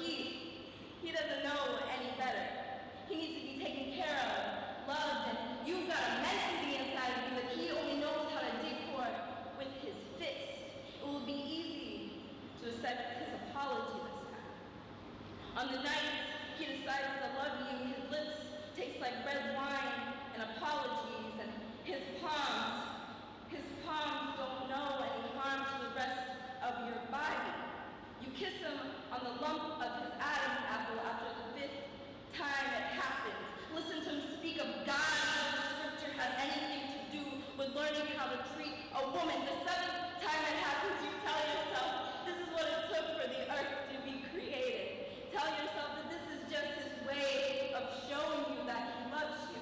he doesn't know any better. He needs to be taken care of, loved, and you've got a immensity inside of you that he only knows how to dig for with his fist. It will be easy to accept his apology this time. On the night he decides to love you, his lips taste like red wine and apologies, and his palms don't know any harm to the rest of your body. You kiss him on the lump of his Adam's apple after the 5th time it happens. Listen to him speak of God as the scripture has anything to do with learning how to treat a woman. The 7th time it happens, you tell yourself, this is what it took for the earth to be created. Tell yourself that this is just his way of showing you that he loves you.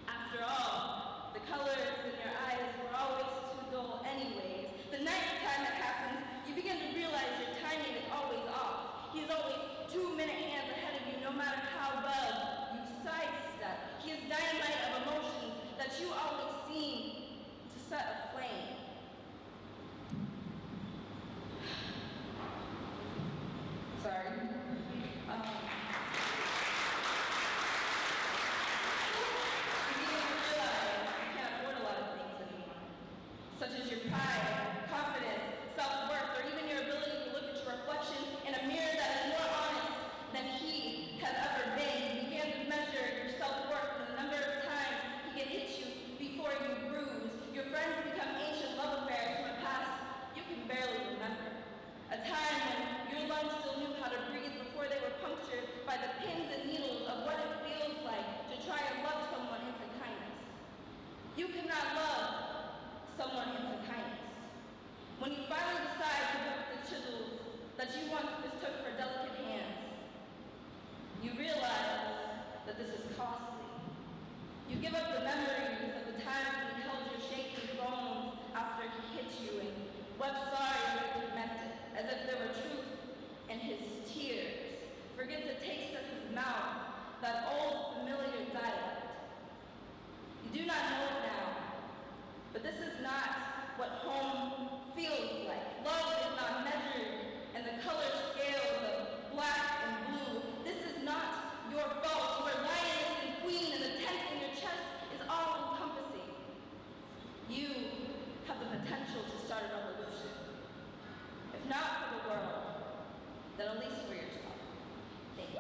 After all, the colors in your eyes were always too dull anyways. The 9th time it happens, you begin to realize your timing is always off. He is always 2-minute hands ahead of you no matter how well you sidestep. He is dynamite of emotions that you always seem to set aflame. Sorry. Such as your pride, confidence, self-worth, or even your ability to look at your reflection in a mirror that is more honest than he has ever been. You began to measure your self-worth and the number of times he can hit you before you bruise. Your friends become ancient love affairs from a past you can barely remember. A time when your lungs still knew how to breathe before they were punctured by the pins and needles of what it feels like to try and love someone into kindness. You cannot love someone into kindness. When you finally decide to pick up the chisels that you once mistook for delicate hands, you realize that this is costly. You give up the memories of the times when he held your shaking bones after he hit you and wept sorry that he meant it, as if there were truth in his tears. Forget the taste of his mouth, that old familiar dialect. You do not know it now, but this is not what home feels like. Love is not measured in the color scales of black and blue. This is not your fault. You are lioness and queen, and the tent in your chest is all-encompassing. You have the potential to start a revolution. If not for the world, then at least for yourself. Thank you.